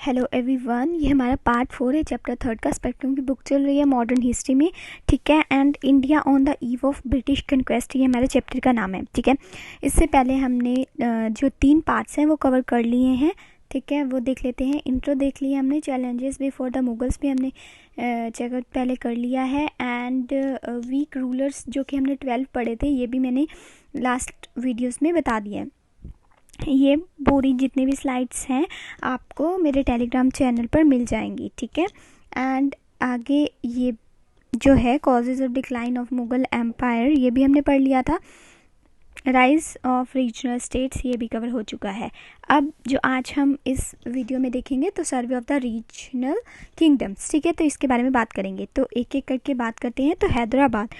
Hello everyone, ये हमारा part 4 है। चैप्टर 3 का स्पेक्ट्रम की बुक चल रही है मॉडर्न हिस्ट्री में, ठीक है। And India on the eve of British conquest, ये हमारे चैप्टर का नाम है, ठीक है। इससे पहले हमने जो 3 पार्ट्स हैं वो कवर कर लिए हैं, ठीक है। वो देख लेते हैं। इंट्रो देख लिया हमने, चैलेंजेस बिफोर द मुगल्स भी हमने चेकआउट पहले कर लिया है। एंड वीक रूलर्स जो कि हमने 12 पढ़े थे, ये भी मैंने लास्ट वीडियोज़ में बता दिए हैं। ये पूरी जितनी भी स्लाइड्स हैं आपको मेरे टेलीग्राम चैनल पर मिल जाएंगी, ठीक है। एंड आगे ये जो है causes of decline of Mughal empire, ये भी हमने पढ़ लिया था। राइज ऑफ रीजनल स्टेट्स, ये भी कवर हो चुका है। अब जो आज हम इस वीडियो में देखेंगे तो survey of the regional kingdoms, ठीक है। तो इसके बारे में बात करेंगे, तो एक एक करके बात करते हैं। तो हैदराबाद,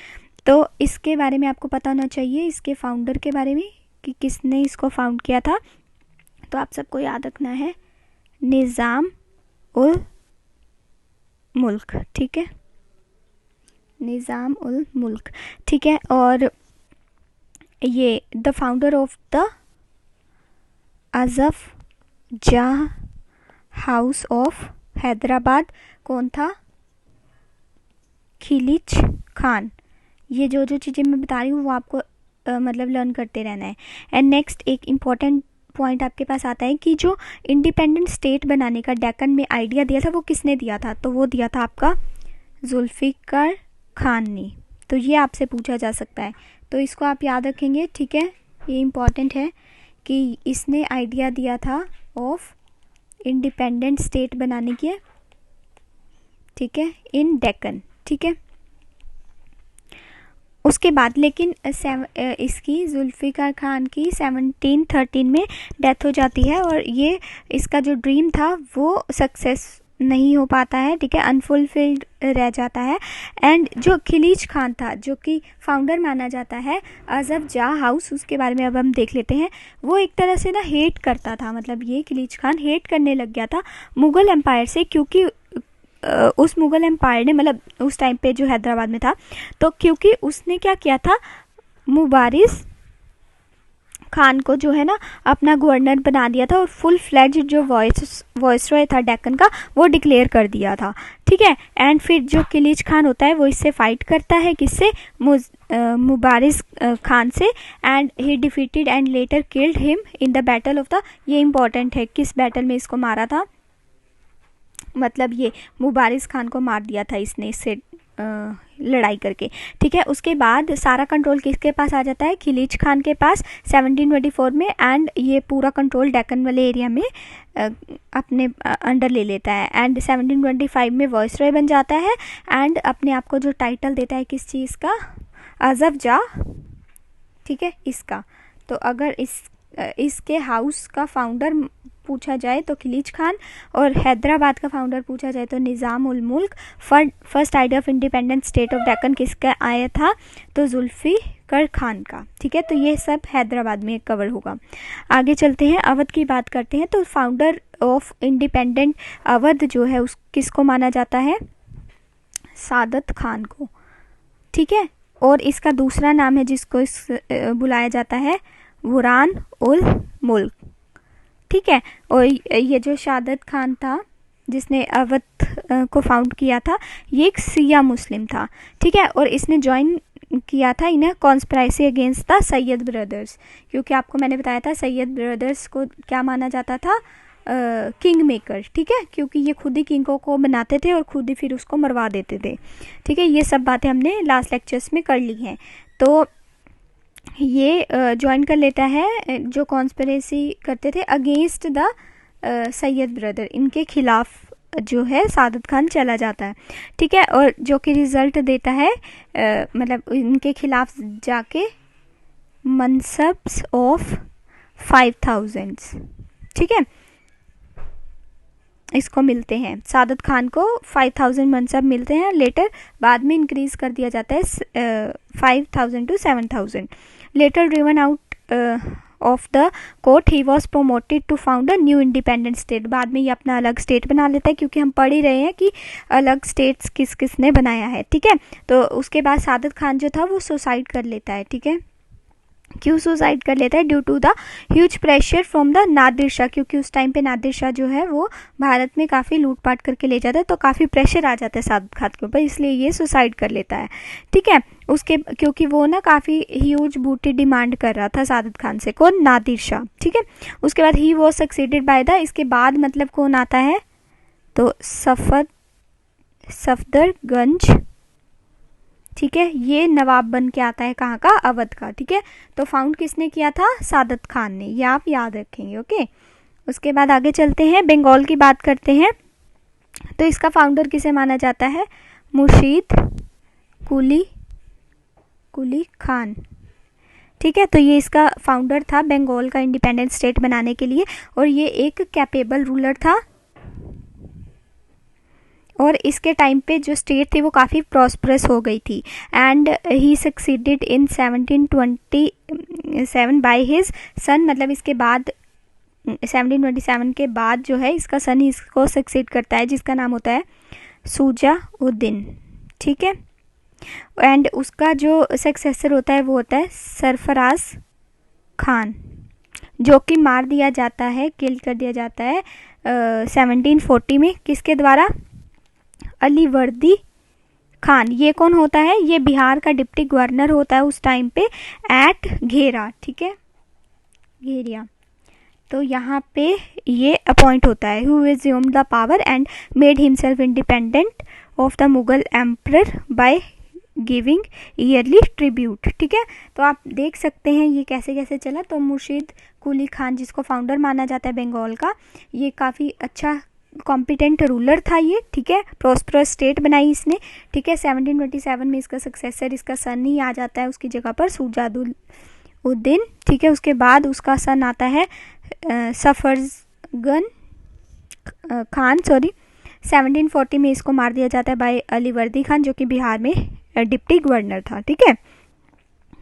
तो इसके बारे में आपको पता होना चाहिए, इसके फाउंडर के बारे में कि किसने इसको फाउंड किया था। तो आप सबको याद रखना है निज़ाम उल मुल्क, ठीक है, निज़ाम उल मुल्क, ठीक है। और ये the founder of the Asaf Jah house of Hyderabad कौन था? खिलिच खान। ये जो चीज़ें मैं बता रही हूँ वो आपको मतलब लर्न करते रहना है। एंड नेक्स्ट एक इम्पॉर्टेंट पॉइंट आपके पास आता है कि जो इंडिपेंडेंट स्टेट बनाने का डेक्कन में आइडिया दिया था वो किसने दिया था? तो वो दिया था आपका जुल्फ़िकार खान ने। तो ये आपसे पूछा जा सकता है, तो इसको आप याद रखेंगे, ठीक है। ये इम्पॉर्टेंट है कि इसने आइडिया दिया था ऑफ इंडिपेंडेंट स्टेट बनाने की, ठीक है, इन डेक्कन, ठीक है। उसके बाद लेकिन इसकी जुल्फ़िकार खान की 1713 में डेथ हो जाती है और ये इसका जो ड्रीम था वो सक्सेस नहीं हो पाता है, ठीक है, अनफुलफिल्ड रह जाता है। एंड जो खिलीच खान था, जो कि फाउंडर माना जाता है अजफ जाह हाउस, उसके बारे में अब हम देख लेते हैं। वो एक तरह से ना हेट करता था, मतलब ये खिलीच खान हेट करने लग गया था मुग़ल एम्पायर से, क्योंकि उस मुग़ल एम्पायर ने, मतलब उस टाइम पे जो हैदराबाद में था, तो क्योंकि उसने क्या किया था, मुबारिस खान को जो है ना अपना गवर्नर बना दिया था और फुल फ्लैज जो वॉइसरॉय था डेक्कन का वो डिक्लेयर कर दिया था, ठीक है। एंड फिर जो खिलीच खान होता है वो इससे फाइट करता है, किससे? मुबारिस खान से। And he defeated and later killed him in the battle of the, ये इंपॉर्टेंट है, किस बैटल में इसको मारा था, मतलब ये मुबारिस खान को मार दिया था इसने, इससे लड़ाई करके, ठीक है। उसके बाद सारा कंट्रोल किसके पास आ जाता है? खिलीच खान के पास 1724 में। एंड ये पूरा कंट्रोल डेक्कन वाले एरिया में अपने अंडर ले लेता है। एंड 1725 में वॉइसरॉय बन जाता है एंड अपने आप को जो टाइटल देता है किस चीज़ का? अजफ जाह, ठीक है, इसका। तो अगर इसके हाउस का फाउंडर पूछा जाए तो खिलीच खान, और हैदराबाद का फाउंडर पूछा जाए तो निज़ाम उल मुल्क। First idea of independent state of Deccan किसका आया था? तो जुल्फ़िकार खान का, ठीक है। तो ये सब हैदराबाद में कवर होगा। आगे चलते हैं, अवध की बात करते हैं। तो फाउंडर ऑफ इंडिपेंडेंट अवध जो है उस किसको माना जाता है? सादत खान को, ठीक है। और इसका दूसरा नाम है जिसको बुलाया जाता है बुरहान उल मुल्क, ठीक है। और ये जो सादत खान था जिसने अवध को फाउंड किया था, ये एक सिया मुस्लिम था, ठीक है। और इसने ज्वाइन किया था in conspiracy against the Sayyid brothers, क्योंकि आपको मैंने बताया था सैयद ब्रदर्स को क्या माना जाता था? किंग मेकर, ठीक है, क्योंकि ये खुद ही किंग को बनाते थे और खुद ही फिर उसको मरवा देते थे, ठीक है। ये सब बातें हमने लास्ट लेक्चर्स में कर ली हैं। तो ये ज्वाइन कर लेता है, जो कॉन्स्पिरेसी करते थे अगेंस्ट द सैयद ब्रदर, इनके खिलाफ जो है सादत खान चला जाता है, ठीक है। और जो कि रिजल्ट देता है मतलब इनके खिलाफ जाके मनसब्स ऑफ 5000, ठीक है, इसको मिलते हैं। सादत खान को 5000 मनसब मिलते हैं, लेटर बाद में इंक्रीज कर दिया जाता है 5000 to 7000। Later driven out of the court he was promoted to found a new independent state. बाद में ये अपना अलग स्टेट बना लेता है, क्योंकि हम पढ़ ही रहे हैं कि अलग स्टेट्स किस किसने बनाया है, ठीक है। तो उसके बाद सादत खान जो था वो सुसाइड कर लेता है, ठीक है। क्यों सुसाइड कर लेता है? Due to the huge pressure from the Nadir Shah, क्योंकि उस टाइम पे नादिर शाह जो है वो भारत में काफ़ी लूटपाट करके ले जाता है, तो काफ़ी प्रेशर आ जाता है सादत खान के ऊपर, इसलिए ये सुसाइड कर लेता है। ठीक है, उसके क्योंकि वो ना काफ़ी ह्यूज बूटी डिमांड कर रहा था सादत खान से, कौन? नादिर शाह। ठीक है, उसके बाद ही वो सक्सीडेड बाय द, इसके बाद मतलब कौन आता है? तो सफदरगंज। ठीक है, ये नवाब बन के आता है, कहाँ का? अवध का। ठीक है, तो फाउंड किसने किया था? सादत खान ने, ये आप याद रखेंगे। ओके, उसके बाद आगे चलते हैं, बंगाल की बात करते हैं। तो इसका फाउंडर किसे माना जाता है? मुर्शीद कुली खान। ठीक है, तो ये इसका फाउंडर था बंगाल का इंडिपेंडेंट स्टेट बनाने के लिए, और ये एक कैपेबल रूलर था, और इसके टाइम पे जो स्टेट थी वो काफ़ी प्रॉस्परस हो गई थी। And he succeeded in 1727 by his son, मतलब इसके बाद 1727 के बाद जो है इसका सन इसको सक्सीड करता है, जिसका नाम होता है शुजा-उद-दीन। ठीक है, एंड उसका जो सक्सेसर होता है वो होता है सरफराज खान, जो कि मार दिया जाता है, किल कर दिया जाता है 1740 में। किसके द्वारा? अलीवर्दी खान। ये कौन होता है? ये बिहार का डिप्टी गवर्नर होता है उस टाइम पे एट घेरा। ठीक है, घेरिया। तो यहाँ पे ये अपॉइंट होता है, who assumed the power and made himself independent of the Mughal emperor by giving yearly tribute. ठीक है, तो आप देख सकते हैं ये कैसे कैसे चला। तो मुर्शीद कुली खान, जिसको फाउंडर माना जाता है बंगाल का, ये काफ़ी अच्छा कॉम्पिटेंट रूलर था ये। ठीक है, प्रॉस्परस स्टेट बनाई इसने। ठीक है, 1727 में इसका सक्सेसर, इसका सन ही आ जाता है उसकी जगह पर, शुजा-उद-दीन। ठीक है, उसके बाद उसका सन आता है सफदरजंग खान, 1740 में इसको मार दिया जाता है बाय अलीवर्दी खान, जो कि बिहार में डिप्टी गवर्नर था। ठीक है,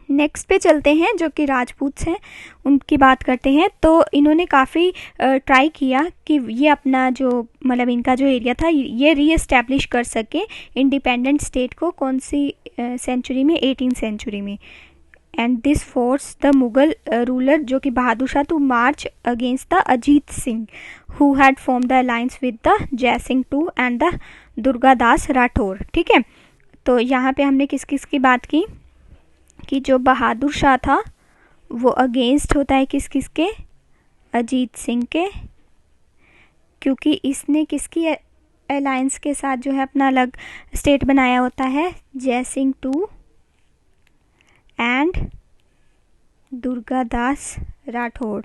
नेक्स्ट पे चलते हैं, जो कि राजपूत हैं, उनकी बात करते हैं। तो इन्होंने काफ़ी ट्राई किया कि ये अपना जो मतलब इनका जो एरिया था ये रीएस्टैब्लिश कर सके इंडिपेंडेंट स्टेट को। कौन सी सेंचुरी में? 18th सेंचुरी में। And this force the Mughal ruler, जो कि Bahadur Shah, to march against the Ajit Singh, who had form the alliance with the Jai Singh two and the Durgadas Rathore. ठीक है, तो यहाँ पे हमने किस किस की बात की कि जो बहादुर शाह था वो अगेंस्ट होता है किस किस के? अजीत सिंह के, क्योंकि इसने किसकी अलायंस के साथ जो है अपना अलग स्टेट बनाया होता है? Jai Singh two and Durgadas Rathore.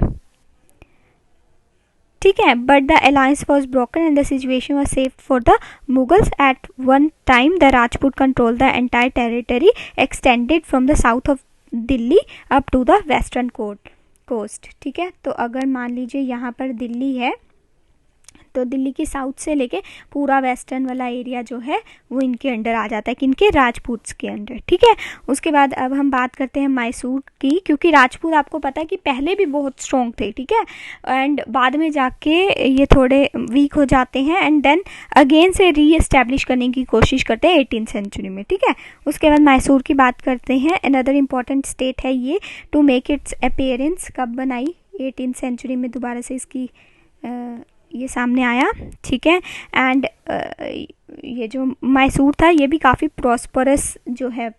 ठीक है, but the alliance was broken and the situation was safe for the Mughals. At one time the Rajput control the entire territory extended from the south of Delhi up to the western coast. ठीक है, तो अगर मान लीजिए यहाँ पर दिल्ली है, तो दिल्ली की साउथ से लेके पूरा वेस्टर्न वाला एरिया जो है वो इनके अंडर आ जाता है, किनके? राजपूत्स के अंडर। ठीक है, उसके बाद अब हम बात करते हैं मैसूर की, क्योंकि राजपूत आपको पता है कि पहले भी बहुत स्ट्रॉन्ग थे। ठीक है, एंड बाद में जाके ये थोड़े वीक हो जाते हैं, एंड देन अगेन से री एस्टैब्लिश करने की कोशिश करते हैं 18th सेंचुरी में। ठीक है, उसके बाद मैसूर की बात करते हैं। अनदर इम्पॉर्टेंट स्टेट है ये टू मेक इट्स अपीयरेंस। कब बनाई? 18th सेंचुरी में दोबारा से इसकी ये सामने आया। ठीक है, एंड ये जो मैसूर था ये भी काफ़ी प्रॉस्परस जो है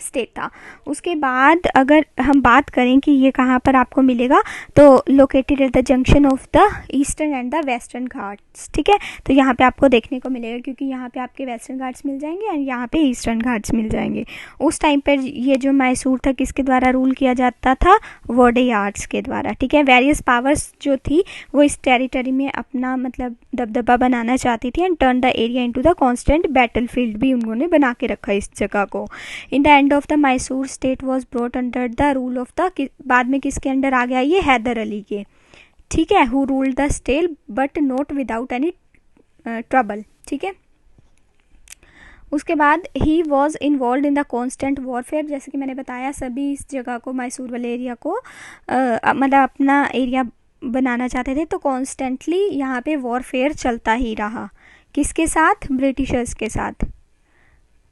स्टेट था। उसके बाद अगर हम बात करें कि ये कहाँ पर आपको मिलेगा, तो located at the junction of the eastern and the western Ghats. ठीक है, तो यहाँ पे आपको देखने को मिलेगा, क्योंकि यहाँ पे आपके वेस्टर्न घाट्स मिल जाएंगे एंड यहाँ पे ईस्टर्न घाट्स मिल जाएंगे। उस टाइम पर ये जो मैसूर था किसके द्वारा रूल किया जाता था? वोडेयार्ड्स के द्वारा। ठीक है, वेरियस पावर्स जो थी वो इस टेरिटरी में अपना मतलब दबदबा बनाना चाहती थी and turn the area into the constant battle field भी उन्होंने बना के रखा इस जगह को। In the end of the Mysore state was brought under the rule of the, बाद में किसके अंडर आ गया ये? हैदर अली के। ठीक है, who ruled the state but not without any trouble. ठीक है, उसके बाद he was involve in the constant warfare. जैसे कि मैंने बताया सभी इस जगह को, मैसूर वाले एरिया को मतलब अपना एरिया बनाना चाहते थे, तो कॉन्स्टेंटली यहाँ पे वॉरफेयर चलता ही रहा। किसके साथ? ब्रिटिशर्स के साथ।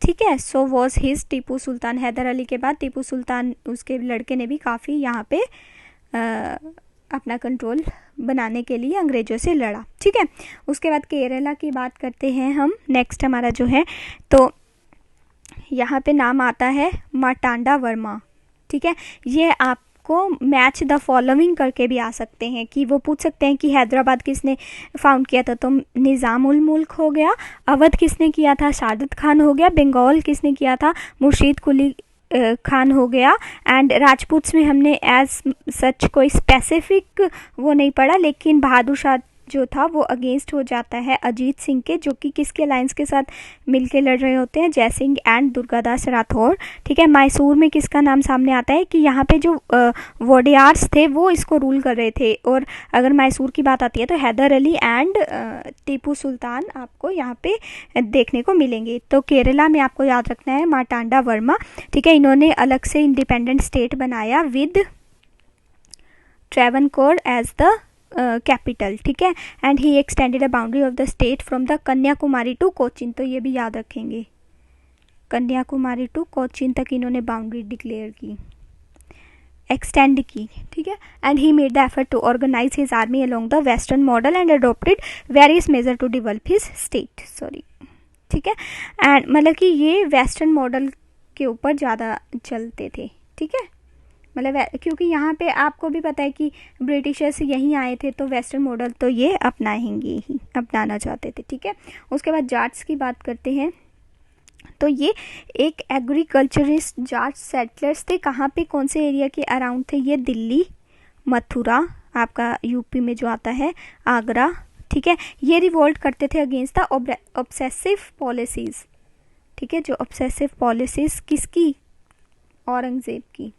ठीक है। So was his Tipu Sultan, Haider Ali के बाद टीपू सुल्तान उसके लड़के ने भी काफ़ी यहाँ पे अपना कंट्रोल बनाने के लिए अंग्रेज़ों से लड़ा। ठीक है। उसके बाद केरला की बात करते हैं हम। नेक्स्ट हमारा जो है, तो यहाँ पे नाम आता है मार्तांडा वर्मा। ठीक है। ये आपको मैच द फॉलोइंग करके भी आ सकते हैं, कि वो पूछ सकते हैं कि हैदराबाद किसने फाउंड किया था, तो निज़ाम उल मुल्क हो गया। अवध किसने किया था, सादत खान हो गया। बंगाल किसने किया था, मुर्शीद कुली खान हो गया। एंड राजपूत्स में हमने एज सच कोई स्पेसिफिक वो नहीं पढ़ा, लेकिन बहादुर शाह जो था वो अगेंस्ट हो जाता है अजीत सिंह के, जो कि किसके अलायंस के साथ मिलके लड़ रहे होते हैं, जयसिंह एंड दुर्गादास राठौर। ठीक है। मैसूर में किसका नाम सामने आता है, कि यहाँ पे जो वोडियार्स थे वो इसको रूल कर रहे थे। और अगर मैसूर की बात आती है तो हैदर अली एंड टीपू सुल्तान आपको यहाँ पे देखने को मिलेंगे। तो केरला में आपको याद रखना है मार्तांडा वर्मा। ठीक है। इन्होंने अलग से इंडिपेंडेंट स्टेट बनाया with Travancore as the capital. ठीक है। And he extended a boundary of the state from the Kanyakumari to Cochin, तो ये भी याद रखेंगे, कन्याकुमारी टू कोचीन तक इन्होंने बाउंड्री डिक्लेयर की, एक्सटेंड की। ठीक है। And he made the effort to organise his army along the western model and adopted various measure to develop his state. Sorry. ठीक है। एंड मतलब कि ये वेस्टर्न मॉडल के ऊपर ज़्यादा चलते थे। ठीक है। मतलब क्योंकि यहाँ पे आपको भी पता है कि ब्रिटिशर्स यहीं आए थे, तो वेस्टर्न मॉडल तो ये अपनाएंगे ही, अपनाना चाहते थे। ठीक है। उसके बाद जाट्स की बात करते हैं। तो ये एक एग्रीकल्चरिस्ट जाट सेटलर्स थे। कहाँ पे, कौन से एरिया के अराउंड थे, ये दिल्ली, मथुरा आपका यूपी में जो आता है, आगरा। ठीक है। ये रिवोल्ट करते थे अगेंस्ट द ऑब्सेसिव पॉलिसीज़। ठीक है। जो ऑब्सेसिव पॉलिसीज़ किसकी, औरंगज़ेब की।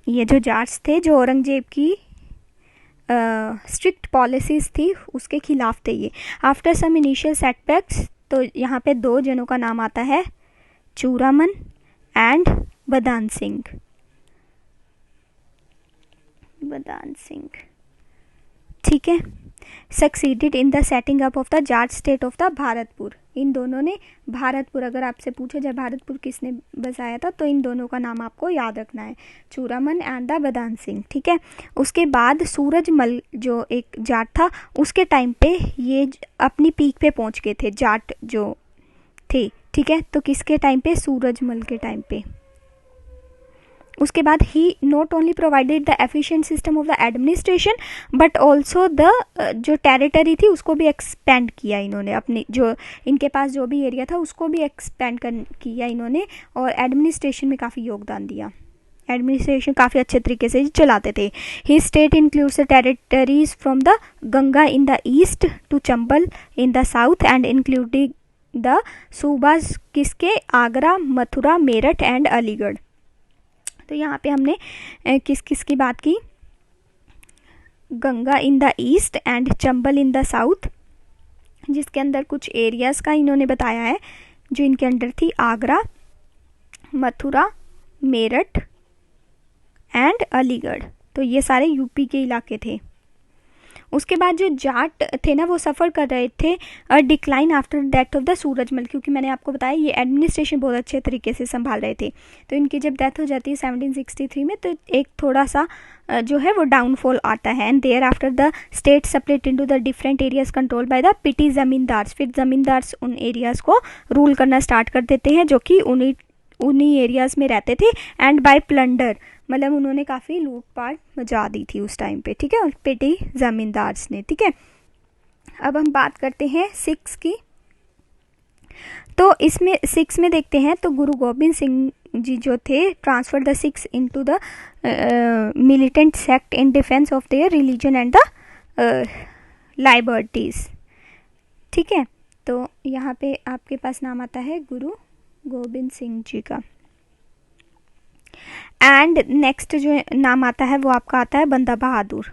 ये जो जाट्स थे जो औरंगजेब की स्ट्रिक्ट पॉलिसीज़ थी उसके खिलाफ थे ये। आफ्टर सम इनिशियल सेटबैक्स, तो यहाँ पे दो जनों का नाम आता है, चूरामन एंड बदान सिंह। बदान सिंह। ठीक है। Succeeded in the setting up of the Jat state of the Bharatpur. इन दोनों ने भारतपुर, अगर आपसे पूछे जाए भारतपुर किसने बसाया था, तो इन दोनों का नाम आपको याद रखना है, चूरामन एंड द बदान सिंह। ठीक है। उसके बाद सूरजमल जो एक जाट था, उसके टाइम पे ये अपनी पीक पे पहुंच गए थे जाट जो थे। ठीक है। तो किसके टाइम पे, सूरजमल के टाइम पे। उसके बाद he not only provided the efficient system of the administration but also the जो टेरिटरी थी उसको भी एक्सपेंड किया इन्होंने, अपनी जो इनके पास जो भी एरिया था उसको भी एक्सपेंड किया इन्होंने, और एडमिनिस्ट्रेशन में काफ़ी योगदान दिया। एडमिनिस्ट्रेशन काफ़ी अच्छे तरीके से चलाते थे। He state includes the territories from the Ganga in the east to Chambal in the south and including the subahs किसके, आगरा, मथुरा, मेरठ एंड अलीगढ़। तो यहाँ पे हमने किस किस की बात की, Ganga in the east and Chambal in the south, जिसके अंदर कुछ एरियाज़ का इन्होंने बताया है जो इनके अंडर थी, आगरा, मथुरा, मेरठ एंड अलीगढ़। तो ये सारे यूपी के इलाके थे। उसके बाद जो जाट थे ना वो सफ़र कर रहे थे decline after death of the Surajmal, क्योंकि मैंने आपको बताया ये एडमिनिस्ट्रेशन बहुत अच्छे तरीके से संभाल रहे थे। तो इनकी जब डेथ हो जाती है 1763 में, तो एक थोड़ा सा जो है वो डाउनफॉल आता है। And thereafter the state separate into the different areas control by the petty zamindars. फिर ज़मींदार्स उन एरियाज़ को रूल करना स्टार्ट कर देते हैं जो कि उन्हीं एरियाज़ में रहते थे। एंड बाय प्लंडर, मतलब उन्होंने काफ़ी लूटपाट मचा दी थी उस टाइम पे। ठीक है। और पेटी ज़मींदार्स ने। ठीक है। अब हम बात करते हैं सिक्स की। तो इसमें सिक्स में देखते हैं तो गुरु गोबिंद सिंह जी जो थे transfer the Sikhs into the militant sect in defence of their religion and the liberties. ठीक है। तो यहाँ पे आपके पास नाम आता है गुरु गोबिंद सिंह जी का। एंड नेक्स्ट जो नाम आता है वो आपका आता है बंदा बहादुर,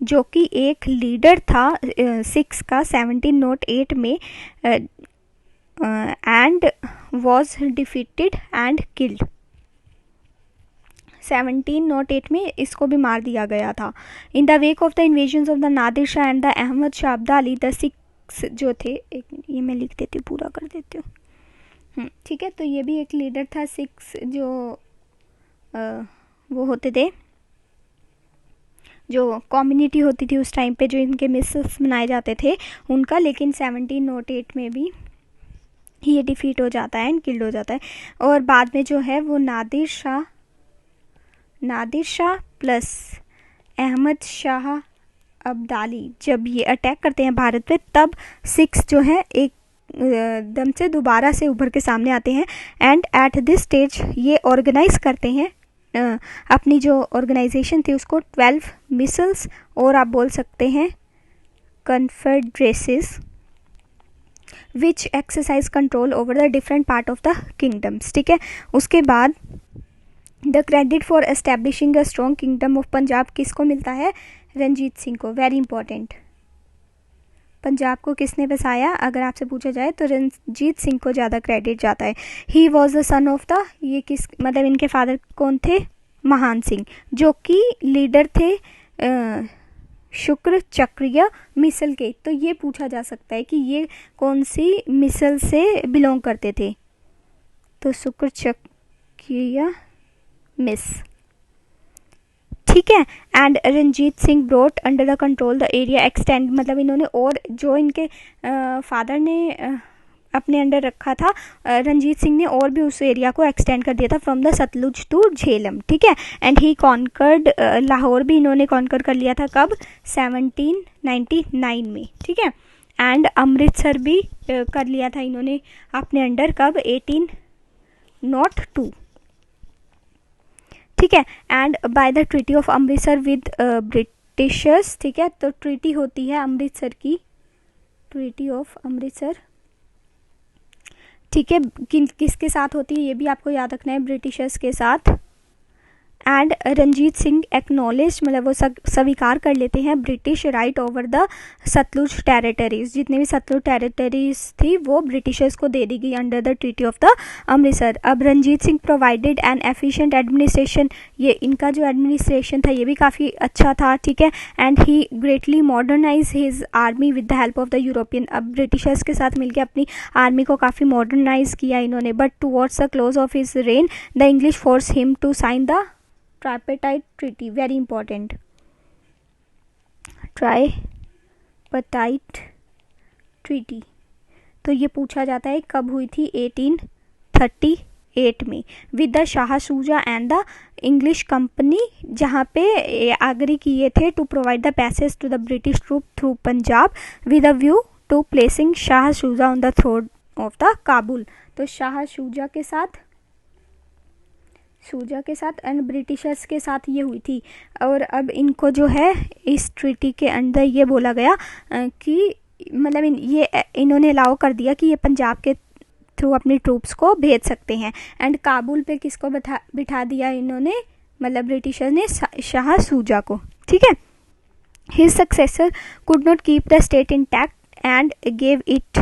जो कि एक लीडर था सिक्स का 1708 में, and was defeated and killed. 1708 में इसको भी मार दिया गया था। In the wake of the invasion of the Nadir Shah and the Ahmad Shah Abdali, the Sikhs जो थे, एक ये मैं लिख देती हूँ, पूरा कर देती हूँ। ठीक है, तो ये भी एक लीडर था। 6 जो वो होते थे, जो कम्युनिटी होती थी उस टाइम पे, जो इनके मिसल्स बनाए जाते थे उनका, लेकिन 1708 में भी ये डिफीट हो जाता है एंड किल्ड हो जाता है। और बाद में जो है वो नादिर शाह प्लस अहमद शाह अब्दाली जब ये अटैक करते हैं भारत पे, तब 6 जो है एक दम से दोबारा से उभर के सामने आते हैं। एंड एट दिस स्टेज ये ऑर्गेनाइज करते हैं अपनी जो ऑर्गेनाइजेशन थी उसको 12 मिसल्स, और आप बोल सकते हैं confederacies, which exercise control over the different part of the kingdoms. ठीक है, उसके बाद the credit for establishing a strong kingdom of Punjab किसको मिलता है? रंजीत सिंह को। वेरी इंपॉर्टेंट, पंजाब को किसने बसाया अगर आपसे पूछा जाए तो रंजीत सिंह को ज़्यादा क्रेडिट जाता है। He was the son of the, ये किस मतलब इनके फादर कौन थे? महान सिंह, जो कि लीडर थे शुक्र चक्रीय मिसल के। तो ये पूछा जा सकता है कि ये कौन सी मिसल से बिलोंग करते थे, तो शुक्र चक्रीय मिस। ठीक है, and Ranjit Singh brought under the control the area extend, मतलब इन्होंने और जो इनके फादर ने अपने अंडर रखा था, रंजीत सिंह ने और भी उस एरिया को एक्सटेंड कर दिया था from the Sutlej to Jhelum. ठीक है, एंड ही कॉन्कर्ड लाहौर भी इन्होंने कॉन्कर कर लिया था, कब? 1799 में। ठीक है, एंड अमृतसर भी कर लिया था इन्होंने अपने अंडर, कब? 1802। ठीक है, and by the treaty of Amritsar with Britishers. ठीक है, तो ट्रीटी होती है अमृतसर की, ट्रीटी ऑफ अमृतसर। ठीक है, किसके साथ होती है ये भी आपको याद रखना है, ब्रिटिशर्स के साथ। एंड रंजीत सिंह एक्नॉलेज, मतलब वो स्वीकार कर लेते हैं British right over the Sutlej territories, जितने भी सतलुज टेरिटरीज थी वो ब्रिटिशर्स को दे दी गई under the treaty of the Amritsar. अब Ranjit Singh provided an efficient administration, ये इनका जो एडमिनिस्ट्रेशन था ये भी काफ़ी अच्छा था। ठीक है, and he greatly modernise his army with the help of the European, अब ब्रिटिशर्स के साथ मिलकर अपनी आर्मी को काफ़ी मॉडर्नाइज किया इन्होंने। But towards the close of his reign the English force him to sign the tripartite treaty. Very important, tripartite treaty, तो ये पूछा जाता है कब हुई थी? 1838 में, with the Shah Shuja and the English company, जहाँ पे आग्री किए थे to provide the passage to the British troop through Punjab with a view to placing Shah Shuja on the throne of the Kabul. तो शाह शुजा के साथ एंड ब्रिटिशर्स के साथ ये हुई थी। और अब इनको जो है इस ट्रीटी के अंदर ये बोला गया कि मतलब ये इन्होंने अलाउ कर दिया कि ये पंजाब के थ्रू अपनी ट्रूप्स को भेज सकते हैं। एंड काबुल पे किसको बिठा दिया इन्होंने, मतलब ब्रिटिशर ने? शाह शुजा को। ठीक है, his successor could not keep the state intact and gave it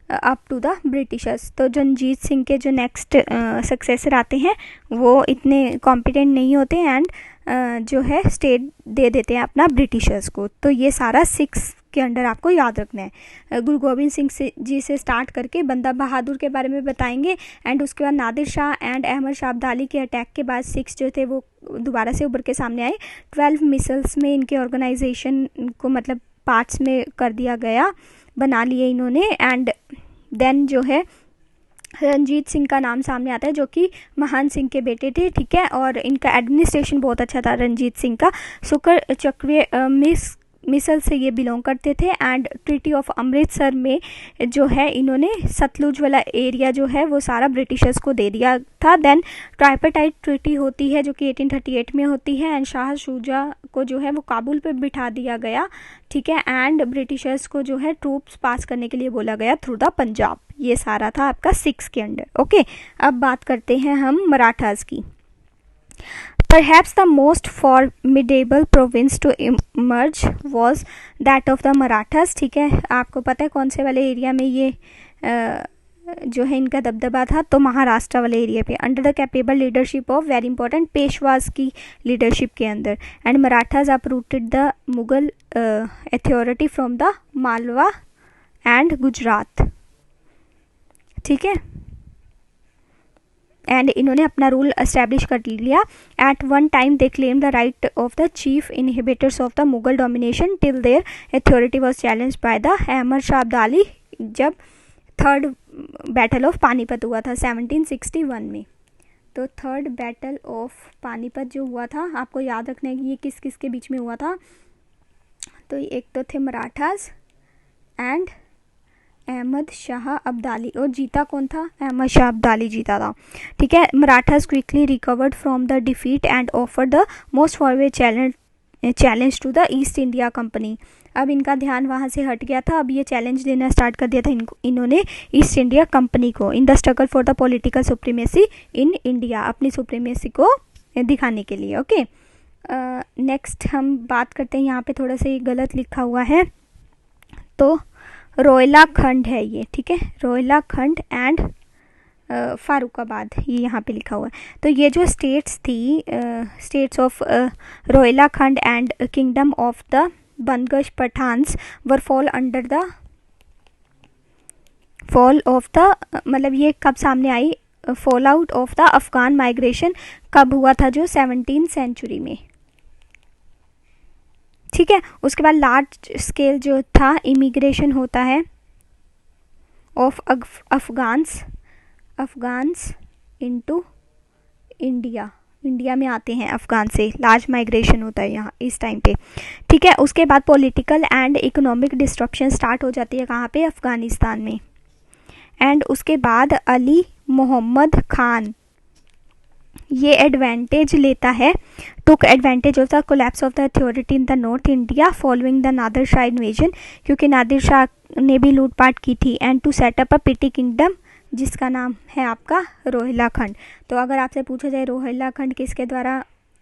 up to the Britishers. तो रंजीत सिंह के जो नेक्स्ट सक्सेसर आते हैं वो इतने कॉम्पिटेंट नहीं होते एंड जो है स्टेट दे देते हैं अपना ब्रिटिशर्स को। तो ये सारा 6 के अंडर आपको याद रखना है। गुरु गोविंद सिंह जी से स्टार्ट करके बंदा बहादुर के बारे में बताएंगे, एंड उसके बाद नादिर शाह एंड अहमद शाह अब्दाली के अटैक के बाद 6 जो थे वो दोबारा से उभर के सामने आए। 12 मिसल्स में इनके ऑर्गेनाइजेशन को मतलब पार्ट्स में कर दिया गया, बना लिए इन्होंने। एंड देन जो है रंजीत सिंह का नाम सामने आता है जो कि महान सिंह के बेटे थे। ठीक है, और इनका एडमिनिस्ट्रेशन बहुत अच्छा था रंजीत सिंह का। शुक्र चक्रीय मिसल से ये बिलोंग करते थे। एंड ट्रीटी ऑफ अमृतसर में जो है इन्होंने सतलुज वाला एरिया जो है वो सारा ब्रिटिशर्स को दे दिया था। देन ट्राइपेटाइट ट्रीटी होती है जो कि 1838 में होती है, एंड शाह शुजा को जो है वो काबुल पे बिठा दिया गया। ठीक है, एंड ब्रिटिशर्स को जो है ट्रूप्स पास करने के लिए बोला गया थ्रू द पंजाब। ये सारा था आपका 6 के अंडर। ओके, अब बात करते हैं हम मराठास की। Perhaps the most formidable province to emerge was that of the Marathas। ठीक है, आपको पता है कौन से वाले एरिया में ये जो है इनका दबदबा था? तो महाराष्ट्र वाले एरिया पे, under the capable leadership of, very important, Peshwas की लीडरशिप के अंदर। And Marathas uprooted the Mughal authority from the Malwa and Gujarat. ठीक है, एंड इन्होंने अपना रूल एस्टेब्लिश कर लिया. At one time they claim the right of the chief inhibitors of the Mughal domination till their authority was challenge by the Ahmad Shah Abdali. जब थर्ड बैटल ऑफ पानीपत हुआ था 1761 में. तो थर्ड बैटल ऑफ पानीपत जो हुआ था, आपको याद रखना है कि ये किस किस के बीच में हुआ था. तो एक तो थे मराठास एंड अहमद शाह अब्दाली. और जीता कौन था? अहमद शाह अब्दाली जीता था. ठीक है. Marathas quickly recovered from the defeat and offer the most forward challenge to the East India Company. अब इनका ध्यान वहाँ से हट गया था. अब ये चैलेंज देना स्टार्ट कर दिया था इन्होंने ईस्ट इंडिया कंपनी को in the struggle for the political supremacy in India, अपनी सुप्रीमेसी को दिखाने के लिए. ओके. नेक्स्ट हम बात करते हैं, यहाँ पे थोड़ा सा ये गलत लिखा हुआ है. तो रोहिला खंड है ये. ठीक है. रोहिला खंड एंड फारुखाबाद ये यहाँ पे लिखा हुआ है. तो ये जो स्टेट्स थी, states of Rohilkhand and kingdom of the Bangash Pathans were fall under the fall of the, मतलब ये कब सामने आई? Fall out of the Afghan migration कब हुआ था? जो 17th सेंचुरी में. ठीक है. उसके बाद लार्ज स्केल जो था इमिग्रेशन होता है of Afghans into India. India में आते हैं अफगान से, लार्ज माइग्रेशन होता है यहाँ इस टाइम पे. ठीक है. उसके बाद political and economic disruption start हो जाती है कहाँ पे? अफगानिस्तान में. एंड उसके बाद अली मोहम्मद खान ये एडवांटेज लेता है, took advantage of the collapse of the authority in the north India following the Nadir Shah invasion, क्योंकि नादिर शाह ने भी लूटपाट की थी. And to set up a petty kingdom जिसका नाम है आपका रोहिला खंड. तो अगर आपसे पूछा जाए रोहिला खंड किसके द्वारा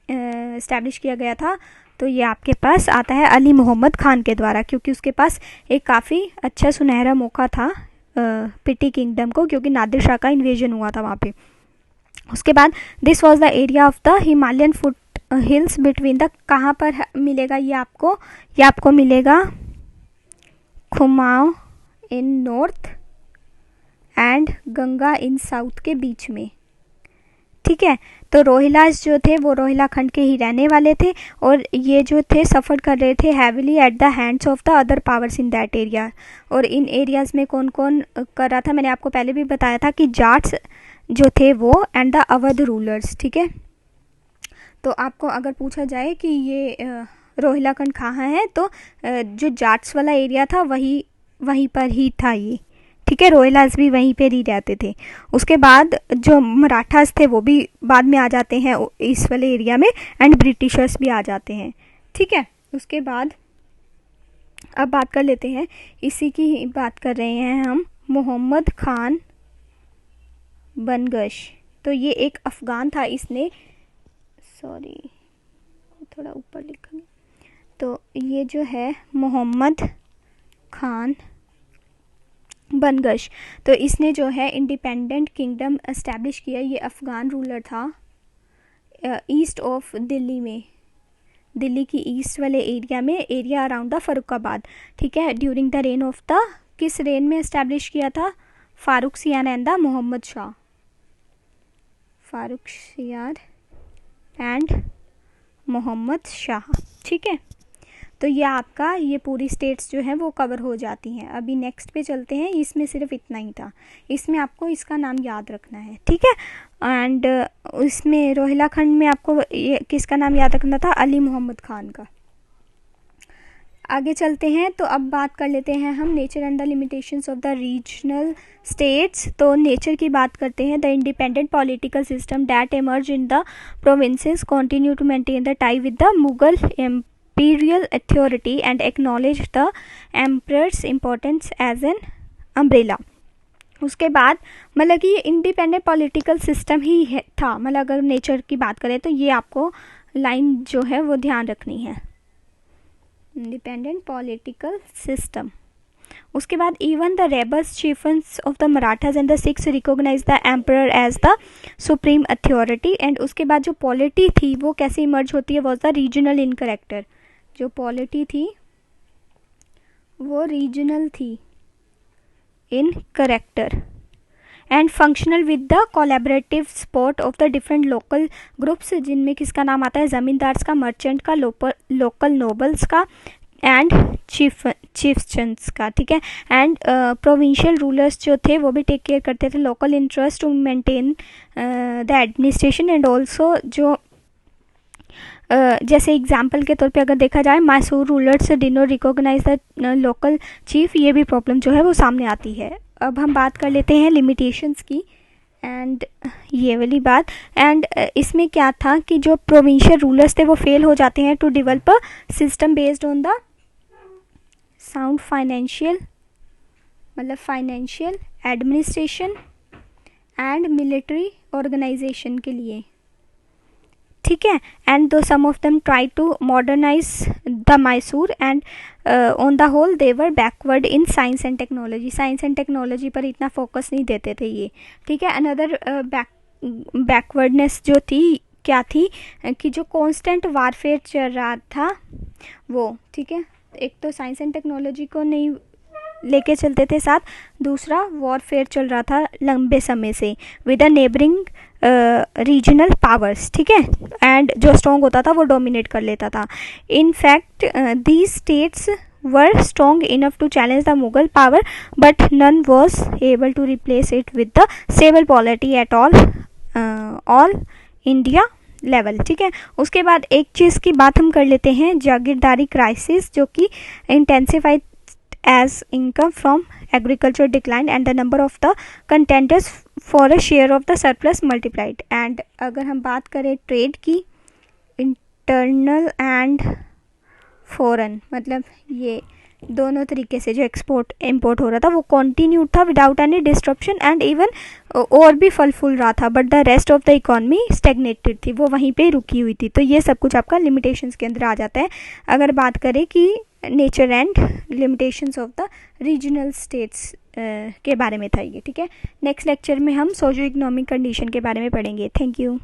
इस्टेब्लिश किया गया था, तो ये आपके पास आता है अली मोहम्मद खान के द्वारा, क्योंकि उसके पास एक काफ़ी अच्छा सुनहरा मौका था पिटी किंगडम को, क्योंकि नादिर शाह का इन्वेजन हुआ था वहाँ पे. उसके बाद this was the area of the Himalayan foot hills between the, कहाँ पर मिलेगा ये आपको मिलेगा Kumaon in north and Ganga in south के बीच में. ठीक है. तो रोहिलास जो थे वो रोहिला खंड के ही रहने वाले थे, और ये जो थे सफ़र कर रहे थे heavily at the hands of the other powers in that area. और इन एरियाज़ में कौन कौन कर रहा था? मैंने आपको पहले भी बताया था कि जाट्स जो थे वो एंड द अवध रूलर्स. ठीक है. तो आपको अगर पूछा जाए कि ये रोहिला खंड कहाँ है, तो जो जाट्स वाला एरिया था वहीं पर ही था ये. ठीक है. रोहिलास भी वहीं पर ही रहते थे. उसके बाद जो मराठास थे वो भी बाद में आ जाते हैं इस वाले एरिया में, एंड ब्रिटिशर्स भी आ जाते हैं. ठीक है. उसके बाद अब बात कर लेते हैं, इसी की बात कर रहे हैं हम, मोहम्मद खान बनगश. तो ये एक अफ़गान था. इसने थोड़ा ऊपर लिखा. तो ये जो है मोहम्मद खान बनगश, तो इसने जो है इंडिपेंडेंट किंगडम एस्टैब्लिश किया. ये अफ़गान रूलर था ईस्ट ऑफ दिल्ली में, दिल्ली की ईस्ट वाले एरिया में, एरिया अराउंड द फरुखाबाद. ठीक है. During the reign of the, किस रेन में एस्टैब्लिश किया था? Farrukhsiyar and the Mohammad Shah. Farrukhsiyar and Mohammad Shah. ठीक है. तो ये आपका ये पूरी स्टेट्स जो है वो कवर हो जाती हैं. अभी नेक्स्ट पे चलते हैं. इसमें सिर्फ इतना ही था, इसमें आपको इसका नाम याद रखना है. ठीक है. एंड इसमें रोहिला खंड में आपको ये किसका नाम याद रखना था? अली मोहम्मद खान का. आगे चलते हैं. तो अब बात कर लेते हैं हम nature and the limitations of the regional states. तो नेचर की बात करते हैं. The independent political system that emerge in the provinces continue to maintain the tie with the Mughal imperial authority and acknowledge the emperor's importance as an umbrella. उसके बाद मतलब कि ये इंडिपेंडेंट पॉलिटिकल सिस्टम ही है था. मतलब अगर नेचर की बात करें तो ये आपको लाइन जो है वो ध्यान रखनी है, इंडिपेंडेंट पॉलिटिकल सिस्टम. उसके बाद even the rebels chiefs of the Marathas and the Sikhs recognise the emperor as the supreme authority. And उसके बाद जो पॉलिटी थी वो कैसे इमर्ज होती है? Was the regional in character. जो पॉलिटी थी वो रीजनल थी in character. And functional with the collaborative support of the different local groups, जिनमें किसका नाम आता है, ज़मींदार्स का, मर्चेंट का, लोकल नोबल्स का एंड चिफ्स का, ठीक है। एंड प्रोविंशियल रूलर्स जो थे वो भी टेक केयर करते थे local interest to maintain the administration and also जो जैसे एग्जाम्पल के तौर पे अगर देखा जाए, Mysore rulers did not recognise the local chief, ये भी प्रॉब्लम जो है वो सामने आती है। अब हम बात कर लेते हैं लिमिटेशंस की, एंड ये वाली बात, एंड इसमें क्या था कि जो प्रोविंशियल रूलर्स थे वो फेल हो जाते हैं to develop a system based on the sound financial, मतलब financial administration and military organisation के लिए, ठीक है। And though some of them try to modernise the Mysore and on the whole they were backward in science and technology, science and technology पर इतना focus नहीं देते थे ये, ठीक है। अनदर बैकवर्डनेस जो थी क्या थी कि जो कांस्टेंट वारफेयर चल रहा था वो, ठीक है, एक तो साइंस एंड टेक्नोलॉजी को नहीं लेके चलते थे साथ, दूसरा वॉरफेयर चल रहा था लंबे समय से with a neighbouring regional powers, ठीक है, एंड जो स्ट्रॉन्ग होता था वो डोमिनेट कर लेता था। In fact these states were strong enough to challenge the Mughal power but none was able to replace it with the stable polity at all India level, ठीक है। उसके बाद एक चीज़ की बात हम कर लेते हैं, जागीरदारी क्राइसिस, जो कि intensified as income from agriculture declined and the number of the contenders for a share of the surplus multiplied। and अगर हम बात करें ट्रेड की, इंटरनल एंड फॉरेन, मतलब ये दोनों तरीके से जो एक्सपोर्ट इंपोर्ट हो रहा था वो कंटिन्यू था without any disruption and even और भी फल फूल रहा था, but the rest of the economy स्टेगनेटेड थी, वो वहीं पे रुकी हुई थी। तो ये सब कुछ आपका लिमिटेशंस के अंदर आ जाता है। अगर बात करें कि nature and limitations of the regional states के बारे में था ये, ठीक है। नेक्स्ट लेक्चर में हम सोशियो इकोनॉमिक कंडीशन के बारे में पढ़ेंगे। Thank you.